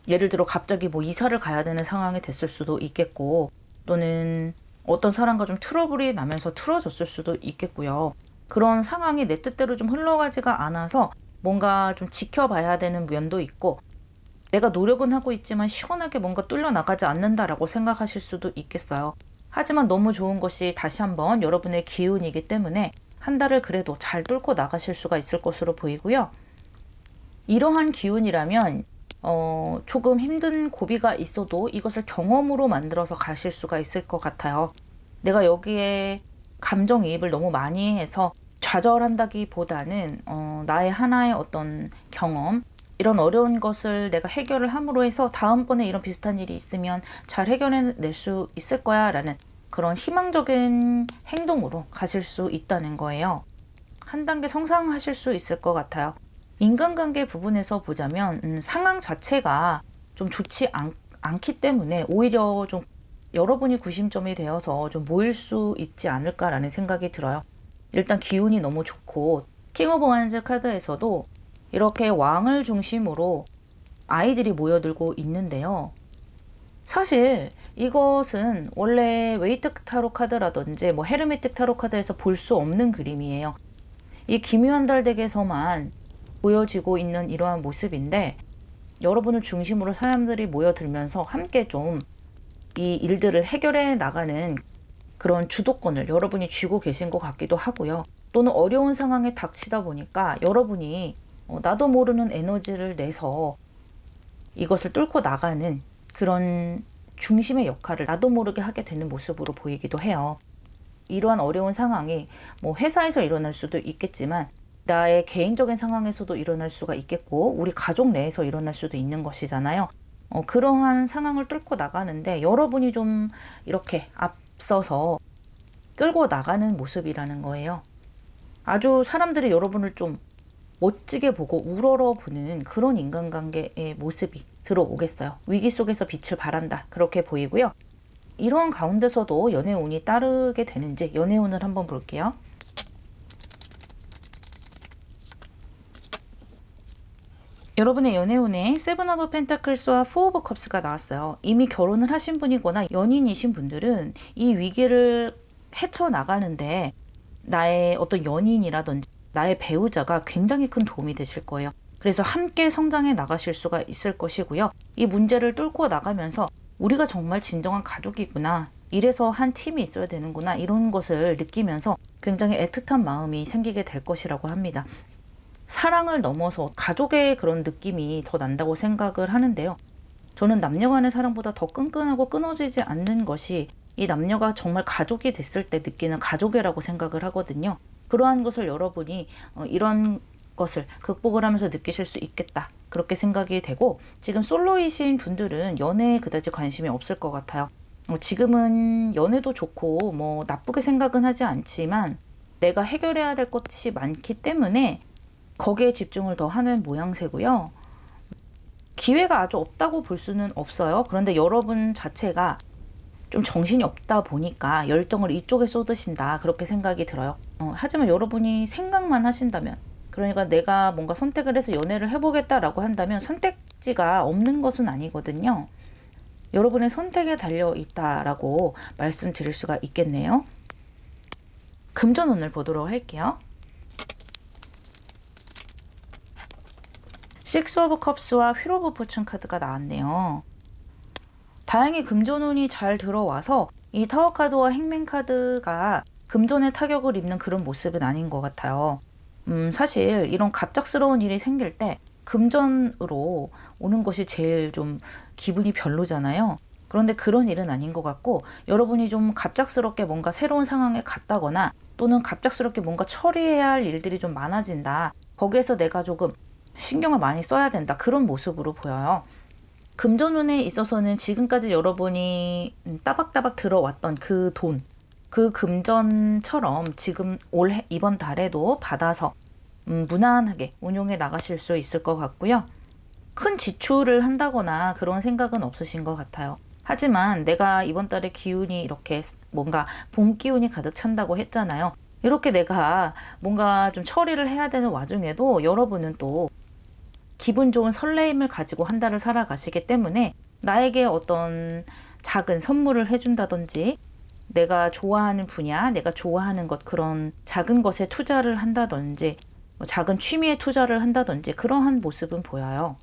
예를 들어 갑자기 뭐 이사를 가야 되는 상황이 됐을 수도 있겠고, 또는 어떤 사람과 좀 트러블이 나면서 틀어졌을 수도 있겠고요. 그런 상황이 내 뜻대로 좀 흘러가지가 않아서 뭔가 좀 지켜봐야 되는 면도 있고, 내가 노력은 하고 있지만 시원하게 뭔가 뚫려 나가지 않는다라고 생각하실 수도 있겠어요. 하지만 너무 좋은 것이 다시 한번 여러분의 기운이기 때문에 한 달을 그래도 잘 뚫고 나가실 수가 있을 것으로 보이고요. 이러한 기운이라면 조금 힘든 고비가 있어도 이것을 경험으로 만들어서 가실 수가 있을 것 같아요. 내가 여기에 감정이입을 너무 많이 해서 좌절한다기보다는 나의 하나의 어떤 경험, 이런 어려운 것을 내가 해결을 함으로 해서 다음번에 이런 비슷한 일이 있으면 잘 해결해낼 수 있을 거야 라는 그런 희망적인 행동으로 가실 수 있다는 거예요. 한 단계 성장하실 수 있을 것 같아요. 인간관계 부분에서 보자면 상황 자체가 좀 좋지 않기 때문에 오히려 좀 여러분이 구심점이 되어서 좀 모일 수 있지 않을까라는 생각이 들어요. 일단 기운이 너무 좋고, 킹 오브 완즈 카드에서도 이렇게 왕을 중심으로 아이들이 모여들고 있는데요. 사실 이것은 원래 웨이트 타로 카드라든지 뭐 헤르메틱 타로 카드에서 볼 수 없는 그림이에요. 이 기묘한 달 덱에서만 보여지고 있는 이러한 모습인데, 여러분을 중심으로 사람들이 모여들면서 함께 좀 이 일들을 해결해 나가는 그런 주도권을 여러분이 쥐고 계신 것 같기도 하고요. 또는 어려운 상황에 닥치다 보니까 여러분이 나도 모르는 에너지를 내서 이것을 뚫고 나가는 그런 중심의 역할을 나도 모르게 하게 되는 모습으로 보이기도 해요. 이러한 어려운 상황이 뭐 회사에서 일어날 수도 있겠지만 나의 개인적인 상황에서도 일어날 수가 있겠고, 우리 가족 내에서 일어날 수도 있는 것이잖아요. 그러한 상황을 뚫고 나가는데 여러분이 좀 이렇게 앞서서 끌고 나가는 모습이라는 거예요. 아주 사람들이 여러분을 좀 멋지게 보고 우러러 보는 그런 인간관계의 모습이 들어오겠어요. 위기 속에서 빛을 발한다, 그렇게 보이고요. 이러한 가운데서도 연애운이 따르게 되는지 연애운을 한번 볼게요. 여러분의 연애운에 세븐 오브 펜타클스와 포 오브 컵스가 나왔어요. 이미 결혼을 하신 분이거나 연인이신 분들은 이 위기를 헤쳐나가는데 나의 어떤 연인이라든지 나의 배우자가 굉장히 큰 도움이 되실 거예요. 그래서 함께 성장해 나가실 수가 있을 것이고요. 이 문제를 뚫고 나가면서 우리가 정말 진정한 가족이구나. 이래서 한 팀이 있어야 되는구나. 이런 것을 느끼면서 굉장히 애틋한 마음이 생기게 될 것이라고 합니다. 사랑을 넘어서 가족의 그런 느낌이 더 난다고 생각을 하는데요. 저는 남녀 간의 사랑보다 더 끈끈하고 끊어지지 않는 것이 이 남녀가 정말 가족이 됐을 때 느끼는 가족애라고 생각을 하거든요. 그러한 것을 여러분이 이런 것을 극복을 하면서 느끼실 수 있겠다. 그렇게 생각이 되고, 지금 솔로이신 분들은 연애에 그다지 관심이 없을 것 같아요. 지금은 연애도 좋고 뭐 나쁘게 생각은 하지 않지만 내가 해결해야 될 것이 많기 때문에 거기에 집중을 더 하는 모양새고요. 기회가 아주 없다고 볼 수는 없어요. 그런데 여러분 자체가 좀 정신이 없다 보니까 열정을 이쪽에 쏟으신다, 그렇게 생각이 들어요. 하지만 여러분이 생각만 하신다면, 그러니까 내가 뭔가 선택을 해서 연애를 해보겠다라고 한다면 선택지가 없는 것은 아니거든요. 여러분의 선택에 달려 있다라고 말씀드릴 수가 있겠네요. 금전운을 보도록 할게요. 식스 오브 컵스와 휠 오브 포춘 카드가 나왔네요. 다행히 금전운이 잘 들어와서 이 타워 카드와 행맨 카드가 금전의 타격을 입는 그런 모습은 아닌 것 같아요. 사실 이런 갑작스러운 일이 생길 때 금전으로 오는 것이 제일 좀 기분이 별로잖아요. 그런데 그런 일은 아닌 것 같고, 여러분이 좀 갑작스럽게 뭔가 새로운 상황에 갔다거나 또는 갑작스럽게 뭔가 처리해야 할 일들이 좀 많아진다. 거기에서 내가 조금 신경을 많이 써야 된다. 그런 모습으로 보여요. 금전운에 있어서는 지금까지 여러분이 따박따박 들어왔던 그 돈, 그 금전처럼 지금 이번 달에도 받아서 무난하게 운용해 나가실 수 있을 것 같고요. 큰 지출을 한다거나 그런 생각은 없으신 것 같아요. 하지만 내가 이번 달에 기운이 이렇게 뭔가 봄 기운이 가득 찬다고 했잖아요. 이렇게 내가 뭔가 좀 처리를 해야 되는 와중에도 여러분은 또 기분 좋은 설레임을 가지고 한 달을 살아가시기 때문에 나에게 어떤 작은 선물을 해준다든지, 내가 좋아하는 분야, 내가 좋아하는 것, 그런 작은 것에 투자를 한다든지, 작은 취미에 투자를 한다든지 그러한 모습은 보여요.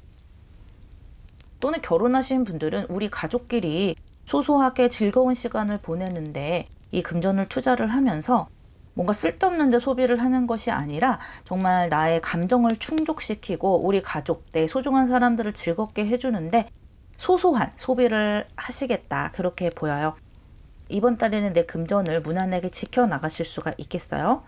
또는 결혼하신 분들은 우리 가족끼리 소소하게 즐거운 시간을 보내는데 이 금전을 투자를 하면서 뭔가 쓸데없는 데 소비를 하는 것이 아니라 정말 나의 감정을 충족시키고 우리 가족, 내 소중한 사람들을 즐겁게 해주는데 소소한 소비를 하시겠다, 그렇게 보여요. 이번 달에는 내 금전을 무난하게 지켜나가실 수가 있겠어요.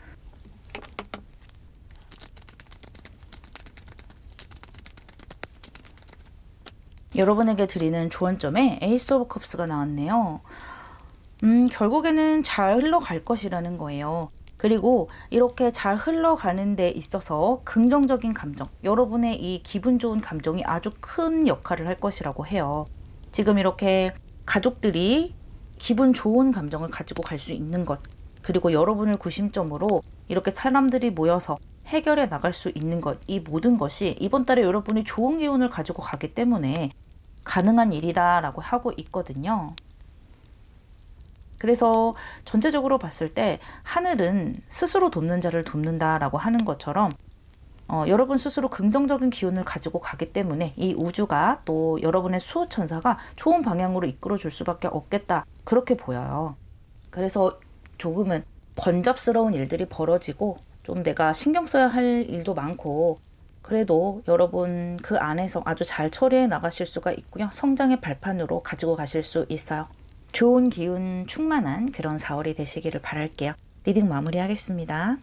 여러분에게 드리는 조언점에 에이스 오브 컵스가 나왔네요. 결국에는 잘 흘러갈 것이라는 거예요. 그리고 이렇게 잘 흘러가는 데 있어서 긍정적인 감정, 여러분의 이 기분 좋은 감정이 아주 큰 역할을 할 것이라고 해요. 지금 이렇게 가족들이 기분 좋은 감정을 가지고 갈 수 있는 것, 그리고 여러분을 구심점으로 이렇게 사람들이 모여서 해결해 나갈 수 있는 것, 이 모든 것이 이번 달에 여러분이 좋은 기운을 가지고 가기 때문에 가능한 일이다라고 하고 있거든요. 그래서 전체적으로 봤을 때 하늘은 스스로 돕는 자를 돕는다라고 하는 것처럼 여러분 스스로 긍정적인 기운을 가지고 가기 때문에 이 우주가 또 여러분의 수호천사가 좋은 방향으로 이끌어 줄 수밖에 없겠다, 그렇게 보여요. 그래서 조금은 번잡스러운 일들이 벌어지고 좀 내가 신경 써야 할 일도 많고, 그래도 여러분 그 안에서 아주 잘 처리해 나가실 수가 있고요. 성장의 발판으로 가지고 가실 수 있어요. 좋은 기운 충만한 그런 4월이 되시기를 바랄게요. 리딩 마무리하겠습니다.